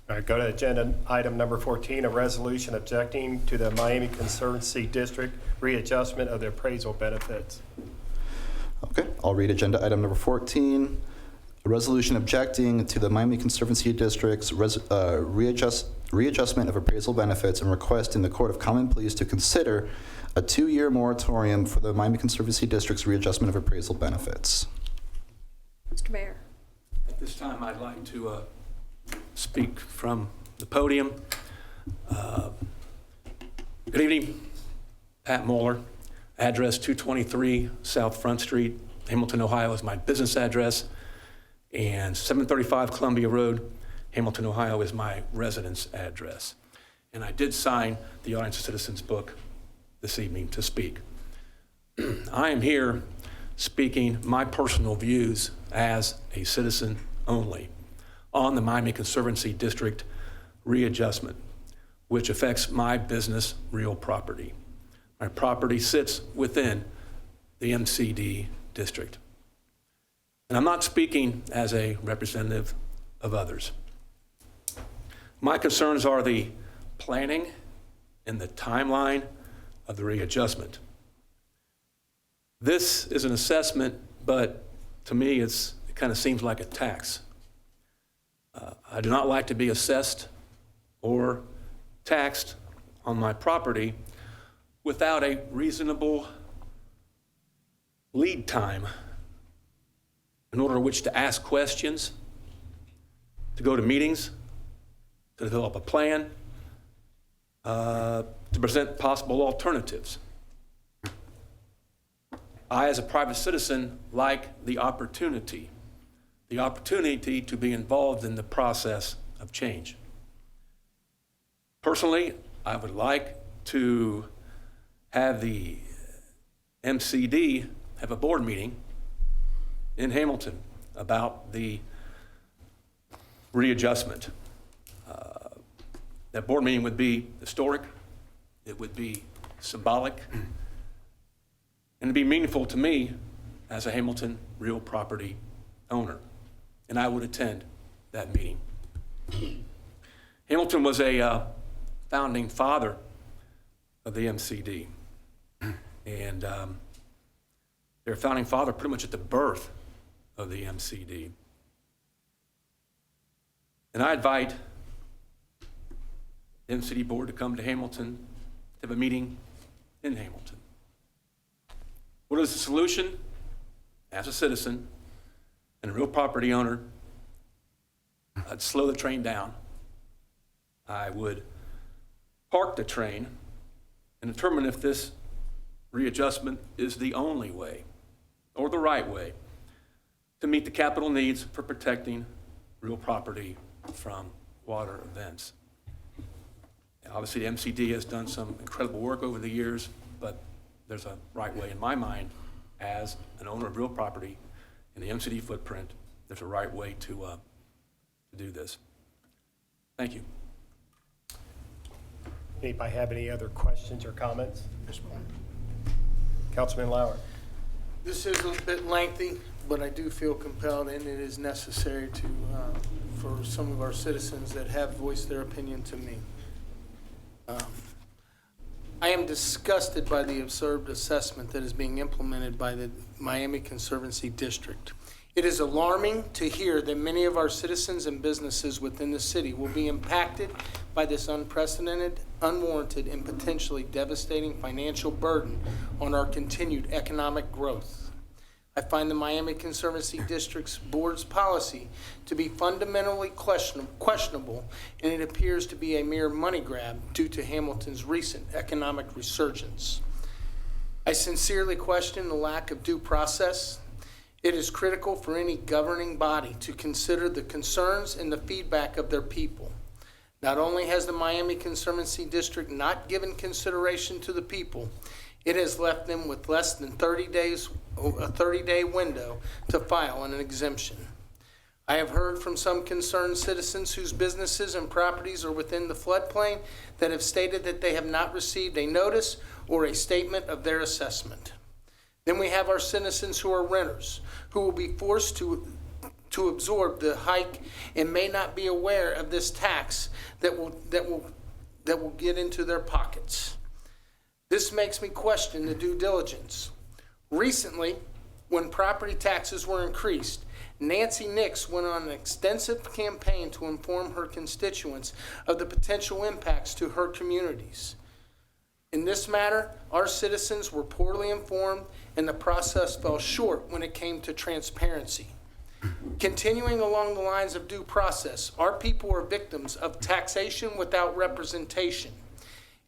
All right, go to agenda item number 14, a resolution objecting to the Miami Conservancy District readjustment of the appraisal benefits. Okay, I'll read agenda item number 14. A resolution objecting to the Miami Conservancy District's readjustment of appraisal benefits and requesting the Court of Common Pleas to consider a 2-year moratorium for the Miami Conservancy District's readjustment of appraisal benefits. Mr. Mayor. At this time, I'd like to speak from the podium. Good evening, Pat Moeller, address 223 South Front Street, Hamilton, Ohio is my business address, and 735 Columbia Road, Hamilton, Ohio is my residence address. And I did sign the Audience of Citizens book this evening to speak. I am here speaking my personal views as a citizen only on the Miami Conservancy District readjustment, which affects my business real property. My property sits within the MCD district. And I'm not speaking as a representative of others. My concerns are the planning and the timeline of the readjustment. This is an assessment, but to me, it kind of seems like a tax. I do not like to be assessed or taxed on my property without a reasonable lead time in order which to ask questions, to go to meetings, to develop a plan, to present possible alternatives. I, as a private citizen, like the opportunity to be involved in the process of change. Personally, I would like to have the MCD have a board meeting in Hamilton about the readjustment. That board meeting would be historic, it would be symbolic, and it'd be meaningful to me as a Hamilton real property owner, and I would attend that meeting. Hamilton was a founding father of the MCD, and their founding father pretty much at the birth of the MCD. And I invite the MCD board to come to Hamilton, to have a meeting in Hamilton. What is the solution? As a citizen and a real property owner, I'd slow the train down. I would park the train and determine if this readjustment is the only way or the right way to meet the capital needs for protecting real property from water events. Obviously, the MCD has done some incredible work over the years, but there's a right way in my mind as an owner of real property in the MCD footprint. There's a right way to do this. Thank you. Anybody have any other questions or comments? Councilman Lauer. This is a bit lengthy, but I do feel compelled, and it is necessary to for some of our citizens that have voiced their opinion to me. I am disgusted by the absurd assessment that is being implemented by the Miami Conservancy District. It is alarming to hear that many of our citizens and businesses within the city will be impacted by this unprecedented, unwarranted, and potentially devastating financial burden on our continued economic growth. I find the Miami Conservancy District's board's policy to be fundamentally questionable, and it appears to be a mere money grab due to Hamilton's recent economic resurgence. I sincerely question the lack of due process. It is critical for any governing body to consider the concerns and the feedback of their people. Not only has the Miami Conservancy District not given consideration to the people, it has left them with less than 30 days, a 30-day window to file an exemption. I have heard from some concerned citizens whose businesses and properties are within the floodplain that have stated that they have not received a notice or a statement of their assessment. Then we have our citizens who are renters, who will be forced to to absorb the hike and may not be aware of this tax that will get into their pockets. This makes me question the due diligence. Recently, when property taxes were increased, Nancy Nix went on an extensive campaign to inform her constituents of the potential impacts to her communities. In this matter, our citizens were poorly informed and the process fell short when it came to transparency. Continuing along the lines of due process, our people are victims of taxation without representation.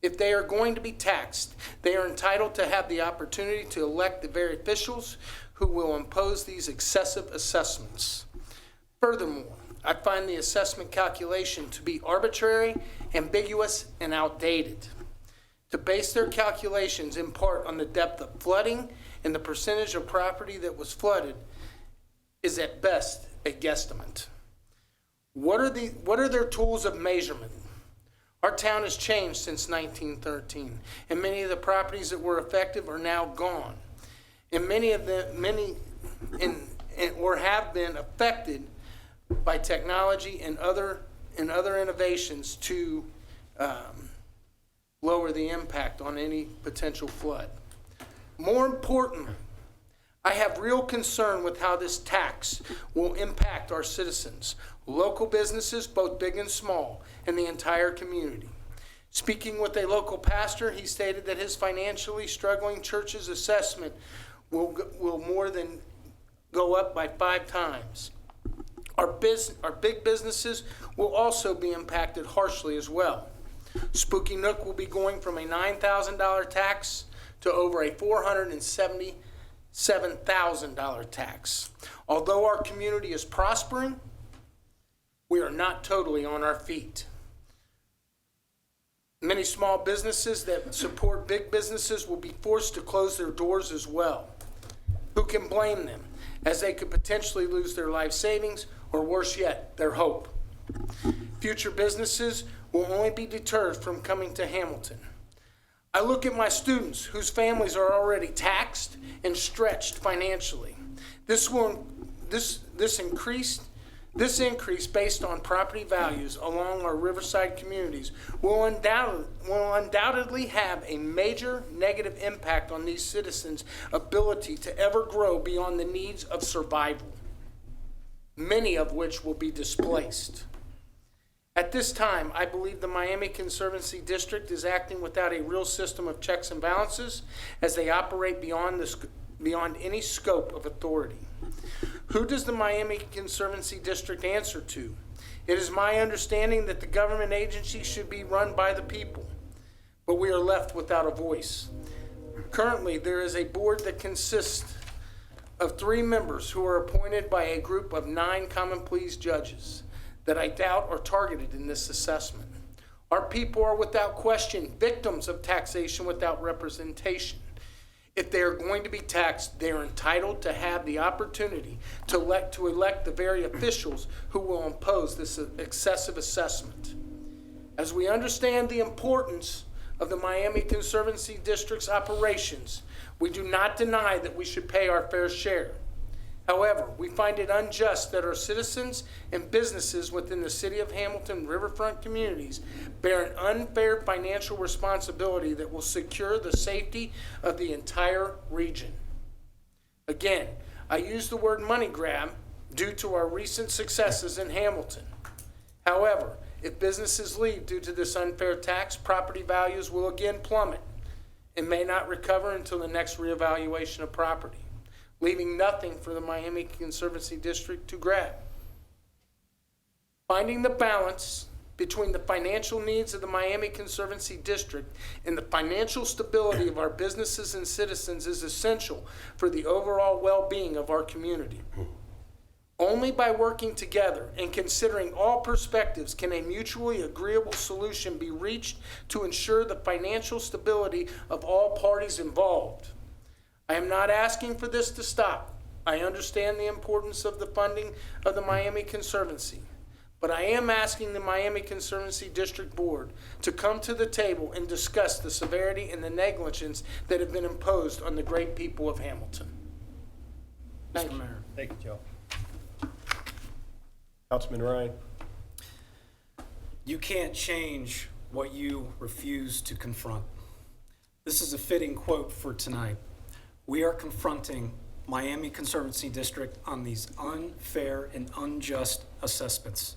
If they are going to be taxed, they are entitled to have the opportunity to elect the very officials who will impose these excessive assessments. Furthermore, I find the assessment calculation to be arbitrary, ambiguous, and outdated. To base their calculations in part on the depth of flooding and the percentage of property that was flooded is at best a guesstimate. What are their tools of measurement? Our town has changed since 1913, and many of the properties that were affected are now gone. And many have been affected by technology and other innovations to lower the impact on any potential flood. More importantly, I have real concern with how this tax will impact our citizens, local businesses, both big and small, and the entire community. Speaking with a local pastor, he stated that his financially struggling church's assessment will more than go up by 5 times. Our big businesses will also be impacted harshly as well. Spooky Nook will be going from a $9,000 tax to over a $477,000 tax. Although our community is prospering, we are not totally on our feet. Many small businesses that support big businesses will be forced to close their doors as well. Who can blame them, as they could potentially lose their life savings, or worse yet, their hope. Future businesses will only be deterred from coming to Hamilton. I look at my students whose families are already taxed and stretched financially. This increase based on property values along our riverside communities will undoubtedly have a major negative impact on these citizens' ability to ever grow beyond the needs of survival, many of which will be displaced. At this time, I believe the Miami Conservancy District is acting without a real system of checks and balances as they operate beyond any scope of authority. Who does the Miami Conservancy District answer to? It is my understanding that the government agency should be run by the people, but we are left without a voice. Currently, there is a board that consists of 3 members who are appointed by a group of 9 Common Pleas judges that I doubt are targeted in this assessment. Our people are without question victims of taxation without representation. If they are going to be taxed, they are entitled to have the opportunity to elect the very officials who will impose this excessive assessment. As we understand the importance of the Miami Conservancy District's operations, we do not deny that we should pay our fair share. However, we find it unjust that our citizens and businesses within the City of Hamilton riverfront communities bear an unfair financial responsibility that will secure the safety of the entire region. Again, I use the word money grab due to our recent successes in Hamilton. However, if businesses leave due to this unfair tax, property values will again plummet and may not recover until the next reevaluation of property, leaving nothing for the Miami Conservancy District to grab. Finding the balance between the financial needs of the Miami Conservancy District and the financial stability of our businesses and citizens is essential for the overall well-being of our community. Only by working together and considering all perspectives can a mutually agreeable solution be reached to ensure the financial stability of all parties involved. I am not asking for this to stop. I understand the importance of the funding of the Miami Conservancy, but I am asking the Miami Conservancy District Board to come to the table and discuss the severity and the negligence that have been imposed on the great people of Hamilton. Thank you, Mayor. Thank you, Joe. Councilman Ryan. You can't change what you refuse to confront. This is a fitting quote for tonight. We are confronting Miami Conservancy District on these unfair and unjust assessments.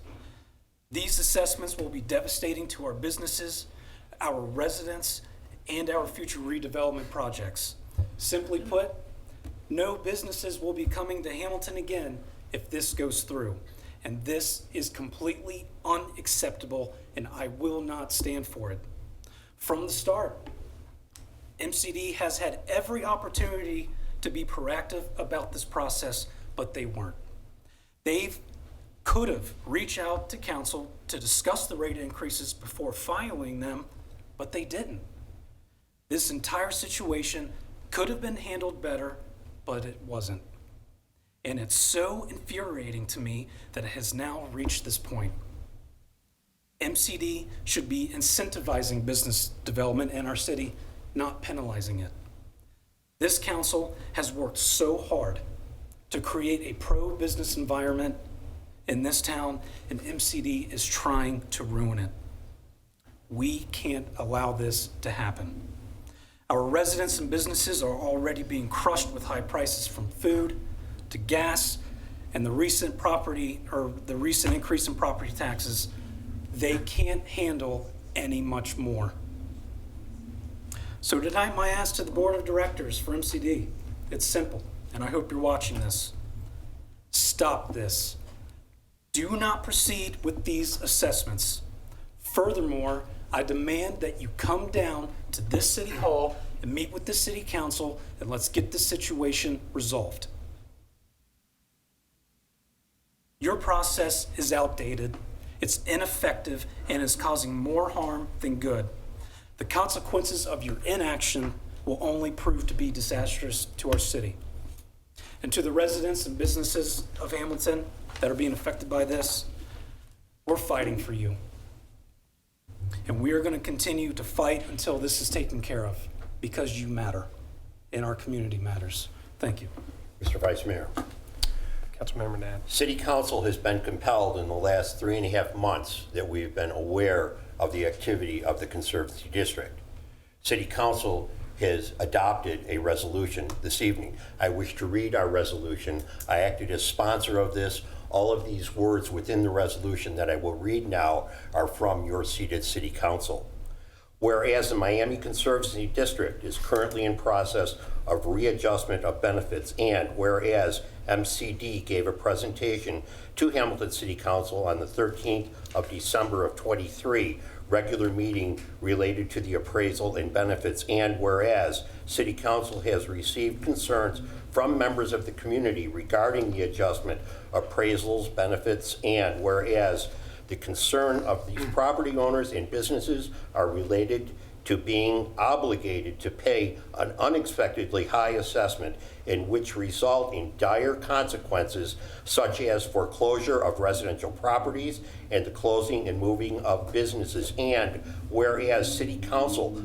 These assessments will be devastating to our businesses, our residents, and our future redevelopment projects. Simply put, no businesses will be coming to Hamilton again if this goes through. And this is completely unacceptable, and I will not stand for it. From the start, MCD has had every opportunity to be proactive about this process, but they weren't. They could have reached out to council to discuss the rate increases before filing them, but they didn't. This entire situation could have been handled better, but it wasn't. And it's so infuriating to me that it has now reached this point. MCD should be incentivizing business development in our city, not penalizing it. This council has worked so hard to create a pro-business environment in this town, and MCD is trying to ruin it. We can't allow this to happen. Our residents and businesses are already being crushed with high prices from food to gas, and the recent increase in property taxes. They can't handle any much more. So tonight, my ask to the board of directors for MCD, it's simple, and I hope you're watching this. Stop this. Do not proceed with these assessments. Furthermore, I demand that you come down to this city hall and meet with the city council, and let's get this situation resolved. Your process is outdated, it's ineffective, and is causing more harm than good. The consequences of your inaction will only prove to be disastrous to our city. And to the residents and businesses of Hamilton that are being affected by this, we're fighting for you. And we are going to continue to fight until this is taken care of, because you matter, and our community matters. Thank you. Mr. Vice Mayor. Councilmember Nad. City Council has been compelled in the last 3.5 months that we've been aware of the activity of the Conservancy District. City Council has adopted a resolution this evening. I wish to read our resolution. I acted as sponsor of this. All of these words within the resolution that I will read now are from your seated City Council. Whereas the Miami Conservancy District is currently in process of readjustment of benefits, and whereas MCD gave a presentation to Hamilton City Council on the 13th of December of 23, regular meeting related to the appraisal and benefits, and whereas City Council has received concerns from members of the community regarding the adjustment, appraisals, benefits, and whereas the concern of these property owners and businesses are related to being obligated to pay an unexpectedly high assessment, in which result in dire consequences such as foreclosure of residential properties and the closing and moving of businesses. And whereas City Council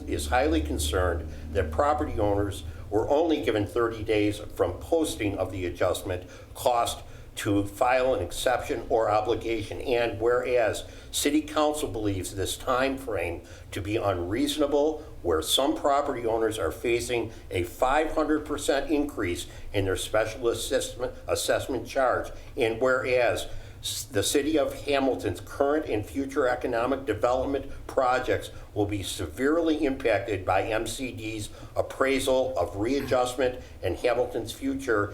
is highly concerned that property owners were only given 30 days from posting of the adjustment cost to file an exception or obligation, and whereas City Council believes this time frame to be unreasonable, where some property owners are facing a 500% increase in their special assessment charge, and whereas the City of Hamilton's current and future economic development projects will be severely impacted by MCD's appraisal of readjustment, and Hamilton's future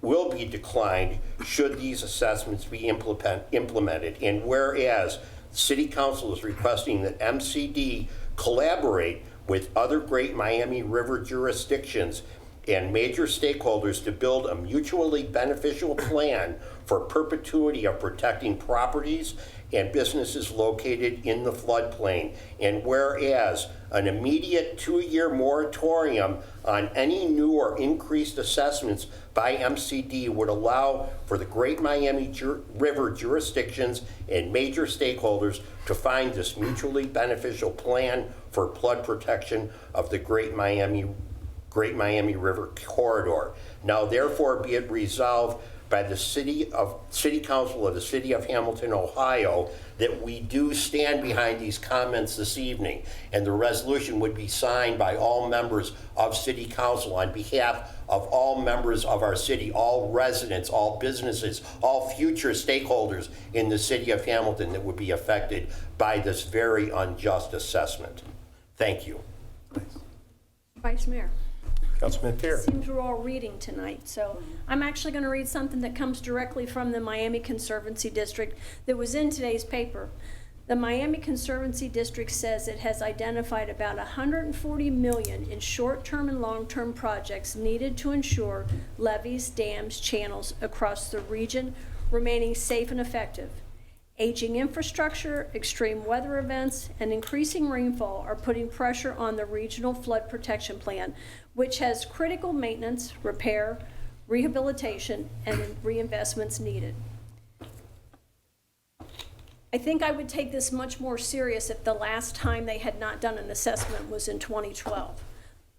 will be declined should these assessments be implemented. And whereas City Council is requesting that MCD collaborate with other Great Miami River jurisdictions and major stakeholders to build a mutually beneficial plan for perpetuity of protecting properties and businesses located in the floodplain. And whereas an immediate 2-year moratorium on any new or increased assessments by MCD would allow for the Great Miami River jurisdictions and major stakeholders to find this mutually beneficial plan for flood protection of the Great Miami River corridor. Now therefore be it resolved by the City Council of the City of Hamilton, Ohio, that we do stand behind these comments this evening, and the resolution would be signed by all members of City Council on behalf of all members of our city, all residents, all businesses, all future stakeholders in the City of Hamilton that would be affected by this very unjust assessment. Thank you. Vice Mayor. Councilman Fair. Seems we're all reading tonight, so I'm actually going to read something that comes directly from the Miami Conservancy District that was in today's paper. The Miami Conservancy District says it has identified about $140 million in short-term and long-term projects needed to ensure levees, dams, channels across the region remaining safe and effective. Aging infrastructure, extreme weather events, and increasing rainfall are putting pressure on the Regional Flood Protection Plan, which has critical maintenance, repair, rehabilitation, and reinvestments needed. I think I would take this much more serious if the last time they had not done an assessment was in 2012.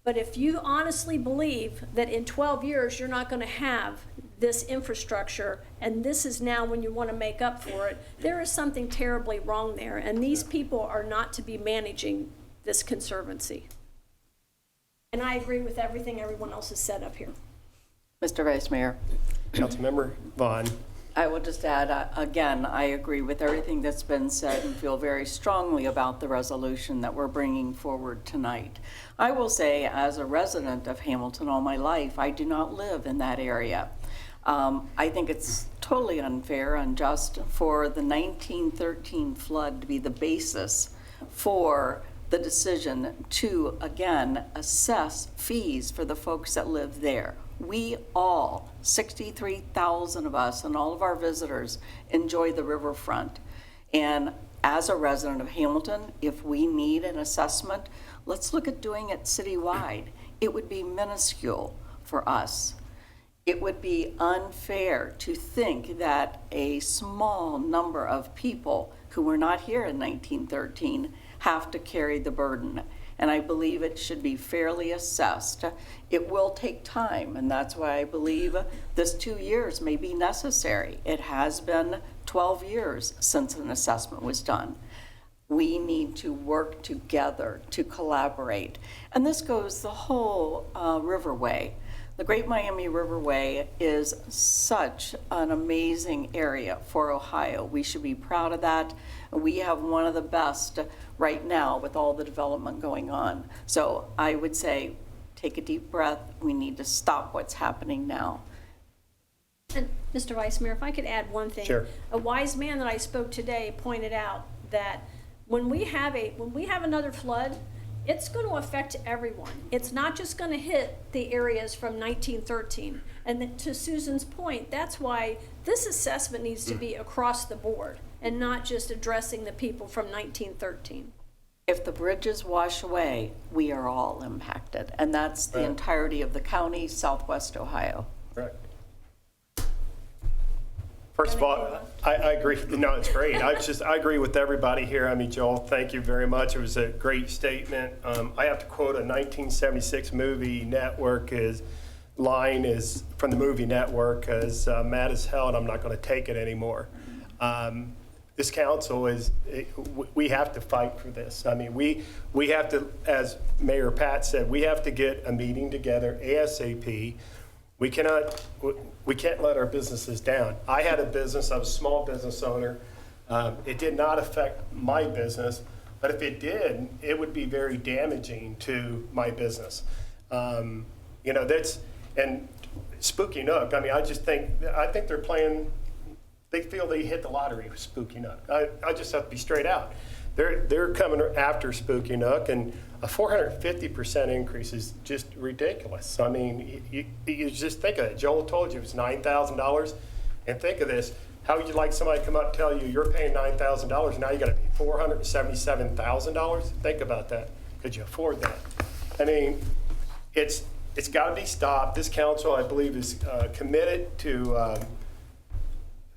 But if you honestly believe that in 12 years you're not going to have this infrastructure, and this is now when you want to make up for it, there is something terribly wrong there, and these people are not to be managing this conservancy. And I agree with everything everyone else has said up here. Mr. Vice Mayor, Councilmember Vaughn. I will just add, again, I agree with everything that's been said and feel very strongly about the resolution that we're bringing forward tonight. I will say, as a resident of Hamilton all my life, I do not live in that area. I think it's totally unfair, unjust for the 1913 flood to be the basis for the decision to, again, assess fees for the folks that live there. We all, 63,000 of us and all of our visitors, enjoy the riverfront. And as a resident of Hamilton, if we need an assessment, let's look at doing it citywide. It would be minuscule for us. It would be unfair to think that a small number of people who were not here in 1913 have to carry the burden. And I believe it should be fairly assessed. It will take time, and that's why I believe this 2 years may be necessary. It has been 12 years since an assessment was done. We need to work together to collaborate. And this goes the whole Riverway. The Great Miami Riverway is such an amazing area for Ohio. We should be proud of that. We have one of the best right now with all the development going on. So I would say, take a deep breath. We need to stop what's happening now. And Mr. Vice Mayor, if I could add one thing. Sure. A wise man that I spoke today pointed out that when we have another flood, it's going to affect everyone. It's not just going to hit the areas from 1913. And then to Susan's point, that's why this assessment needs to be across the board and not just addressing the people from 1913. If the bridges wash away, we are all impacted. And that's the entirety of the county, Southwest Ohio. Right. First of all, I agree. No, it's great. I agree with everybody here. I mean, Joel, thank you very much. It was a great statement. I have to quote a 1976 movie network line is from the movie network as mad as hell, and I'm not going to take it anymore. This council we have to fight for this. I mean, we have to, as Mayor Pat said, we have to get a meeting together ASAP. We can't let our businesses down. I had a business, I was a small business owner. It did not affect my business, but if it did, it would be very damaging to my business. And Spooky Nook, I mean, I think they're playing, they feel they hit the lottery with Spooky Nook. I just have to be straight out. They're coming after Spooky Nook, and a 450% increase is just ridiculous. I mean, you just think of it. Joel told you it was $9,000, and think of this. How would you like somebody to come up and tell you you're paying $9,000, now you got to pay $477,000? Think about that. Could you afford that? I mean, it's got to be stopped. This council, I believe, is committed to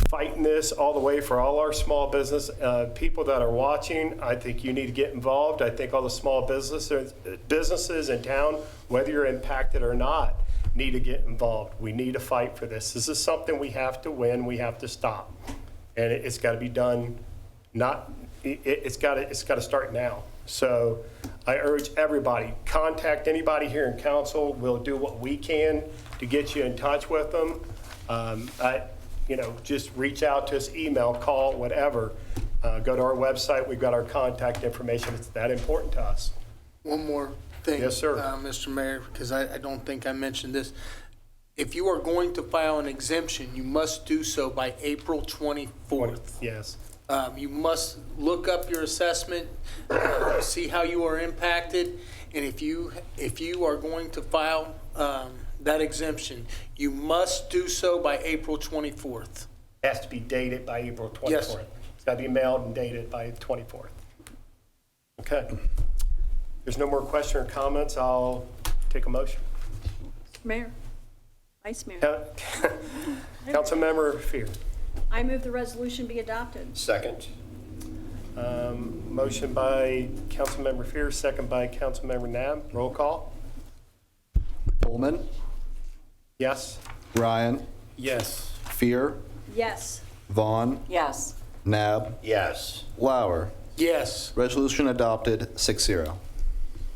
fighting this all the way for all our small business people that are watching. I think you need to get involved. I think all the small businesses in town, whether you're impacted or not, need to get involved. We need to fight for this. This is something we have to win, we have to stop. And it's got to be done, it's got to start now. So I urge everybody, contact anybody here in council. We'll do what we can to get you in touch with them. Just reach out to us, email, call, whatever. Go to our website. We've got our contact information. It's that important to us. One more thing. Yes, sir. Mr. Mayor, because I don't think I mentioned this. If you are going to file an exemption, you must do so by April 24th. Yes. You must look up your assessment, see how you are impacted, and if you are going to file that exemption, you must do so by April 24th. It has to be dated by April 24th. Yes. It's got to be mailed and dated by 24th. Okay. There's no more question or comments. I'll take a motion. Mayor, Vice Mayor, Councilmember Fear. I move the resolution be adopted. Second. Motion by Councilmember Fear, second by Councilmember Nab. Roll call. Pullman, Yes. Ryan, Yes. Fear, Yes. Vaughn, Yes. Nab, Yes. Lauer. Yes. Resolution adopted 6-0.